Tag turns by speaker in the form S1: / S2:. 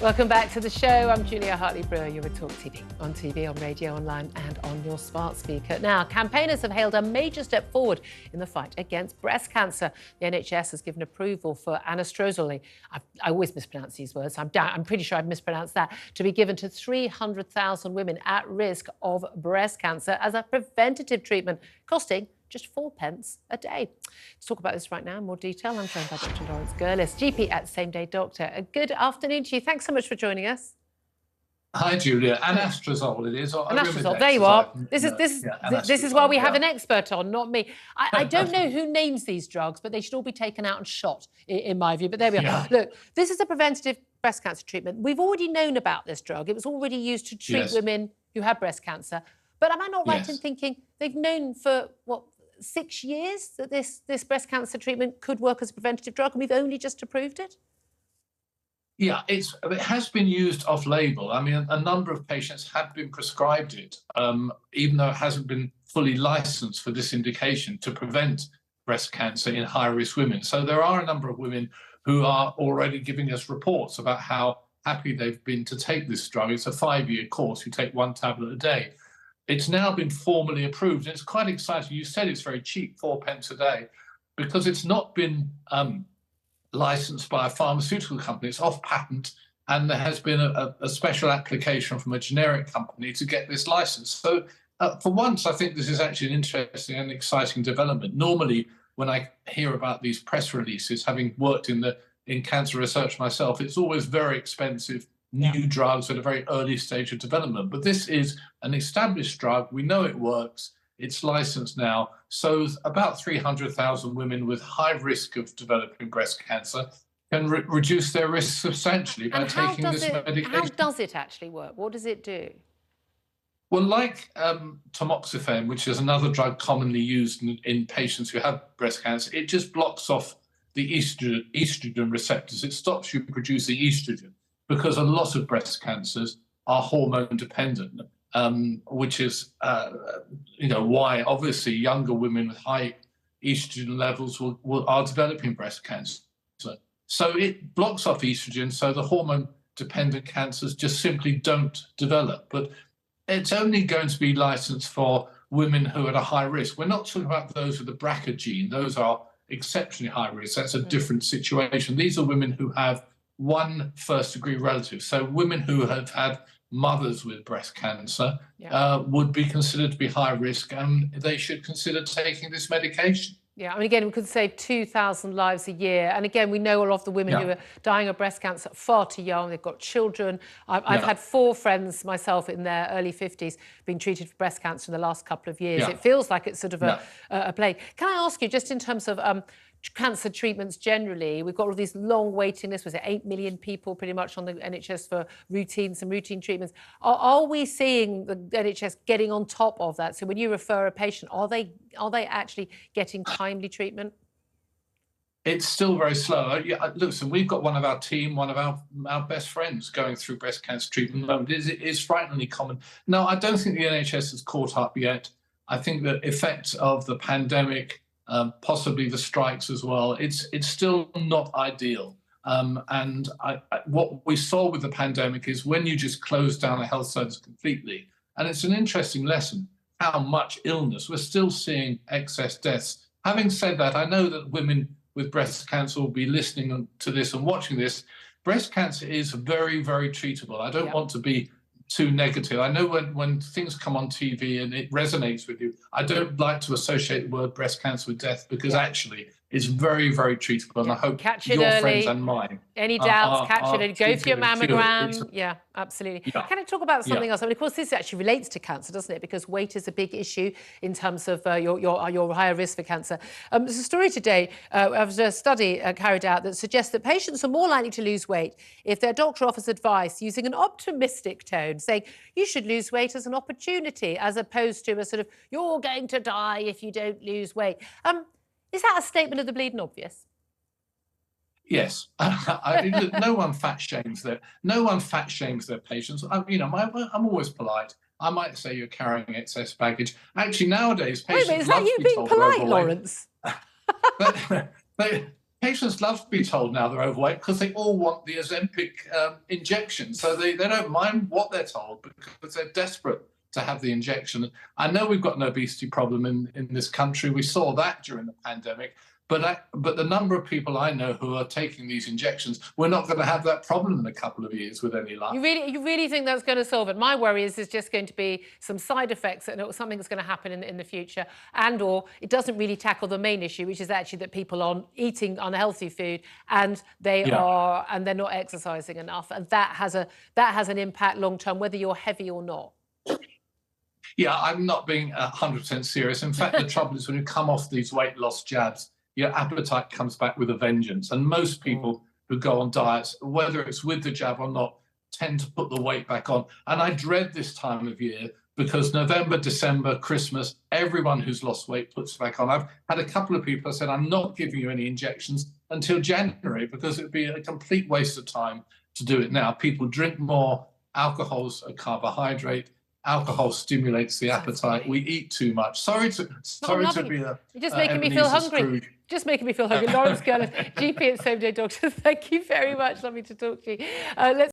S1: Welcome back to the show. I'm Julia Hartley-Brewer. You're with TalkTV, on TV, on radio, online and on your smart speaker. Now, campaigners have hailed a major step forward in the fight against breast cancer. The NHS has given approval for anastrozole. I always mispronounce these words. I'm pretty sure I've mispronounced that. To be given to 300,000 women at risk of breast cancer as a preventative treatment, costing just 4 pence a day. Let's talk about this right now in more detail. I'm joined by Dr Laurence Gerlis, GP at Same Day Doctor. A good afternoon to you. Thanks so much for joining us.
S2: Hi, Julia. Anastrozole it is.
S1: Anastrozole, there you are. This is why we have an expert on, not me. I don't know who names these drugs, but they should all be taken out and shot, in my view. But there we are. Look, this is a preventative breast cancer treatment. We've already known about this drug. It was already used to treat women who had breast cancer. But am I not right in thinking they've known for, 6 years that this breast cancer treatment could work as a preventative drug, and we've only just approved it?
S2: Yeah, it has been used off-label. I mean, a number of patients have been prescribed it, even though it hasn't been fully licensed for this indication to prevent breast cancer in high-risk women. So there are a number of women who are already giving us reports about how happy they've been to take this drug. It's a 5-year course. You take 1 tablet a day. It's now been formally approved. And it's quite exciting. You said it's very cheap, 4 pence a day, because it's not been licensed by a pharmaceutical company. It's off patent, and there has been a special application from a generic company to get this license. So for once, I think this is actually an interesting and exciting development. Normally, when I hear about these press releases, having worked in cancer research myself, it's always very expensive, new drugs at a very early stage of development. But this is an established drug. We know it works. It's licensed now. So about 300,000 women with high risk of developing breast cancer can reduce their risk substantially by taking this medication.
S1: How does it actually work? What does it do?
S2: Well, like tamoxifen, which is another drug commonly used in patients who have breast cancer, it just blocks off the estrogen receptors. It stops you producing estrogen, because a lot of breast cancers are hormone dependent, which is why obviously younger women with high estrogen levels are developing breast cancer. So it blocks off estrogen, so the hormone dependent cancers just simply don't develop. But it's only going to be licensed for women who are at a high risk. We're not talking about those with the BRCA gene. Those are exceptionally high risk. That's a different situation. These are women who have 1 first-degree relative. So women who have had mothers with breast cancer would be considered to be high risk, and they should consider taking this medication.
S1: Yeah, I mean, again, we could save 2,000 lives a year. And again, we know a lot of the women who are dying of breast cancer far too young. They've got children. I've had 4 friends myself in their early 50s being treated for breast cancer in the last couple of years. It feels like it's sort of a plague. Can I ask you, just in terms of cancer treatments generally, we've got all these long waiting lists. Was it 8 million people pretty much on the NHS for some routine treatments? Are we seeing the NHS getting on top of that? So when you refer a patient, are they actually getting timely treatment?
S2: It's still very slow. Listen, we've got one of our team, one of our best friends going through breast cancer treatment. It is frighteningly common. No, I don't think the NHS has caught up yet. I think the effects of the pandemic, possibly the strikes as well, it's still not ideal. And what we saw with the pandemic is when you just close down a health service completely, and it's an interesting lesson, how much illness, we're still seeing excess deaths. Having said that, I know that women with breast cancer will be listening to this and watching this. Breast cancer is very, very treatable. I don't want to be too negative. I know when things come on TV and it resonates with you, I don't like to associate the word breast cancer with death, because actually it's very, very treatable. And I hope your friends and mine.
S1: Any doubts, catch it early. Go for your mammogram. Yeah, absolutely. Can I talk about something else? I mean, of course, this actually relates to cancer, doesn't it? Because weight is a big issue in terms of your higher risk for cancer. There's a story today of a study carried out that suggests that patients are more likely to lose weight if their doctor offers advice using an optimistic tone, saying you should lose weight as an opportunity, as opposed to a sort of you're going to die if you don't lose weight. Is that a statement of the bleeding obvious?
S2: Yes, no one fat shames their patients. I'm always polite. I might say you're carrying excess baggage. Actually, nowadays patients.
S1: Wait, is that you being polite, Laurence?
S2: patients love to be told now they're overweight because they all want the Ozempic injection. So they don't mind what they're told because they're desperate to have the injection. I know we've got an obesity problem in this country. We saw that during the pandemic. But the number of people I know who are taking these injections, we're not going to have that problem in a couple of years with any luck.
S1: You really think that's going to solve it? My worry is there's just going to be some side effects and something that's going to happen in the future, or it doesn't really tackle the main issue, which is actually that people are eating unhealthy food and they're not exercising enough, and that has an impact long term, whether you're heavy or not.
S2: Yeah, I'm not being 100% serious. In fact, the trouble is when you come off these weight loss jabs, your appetite comes back with a vengeance. And most people who go on diets, whether it's with the jab or not, tend to put the weight back on. And I dread this time of year because November, December, Christmas, everyone who's lost weight puts it back on. I've had a couple of people who said, I'm not giving you any injections until January because it'd be a complete waste of time to do it now. People drink more, alcohol's a carbohydrate. Alcohol stimulates the appetite. We eat too much. Sorry to be a.
S1: You're just making me feel hungry.
S2: Scrooge.
S1: Just making me feel hungry. Laurence Gerlis, GP at Same Day Doctor. Thank you very much. Lovely to talk to you. Let's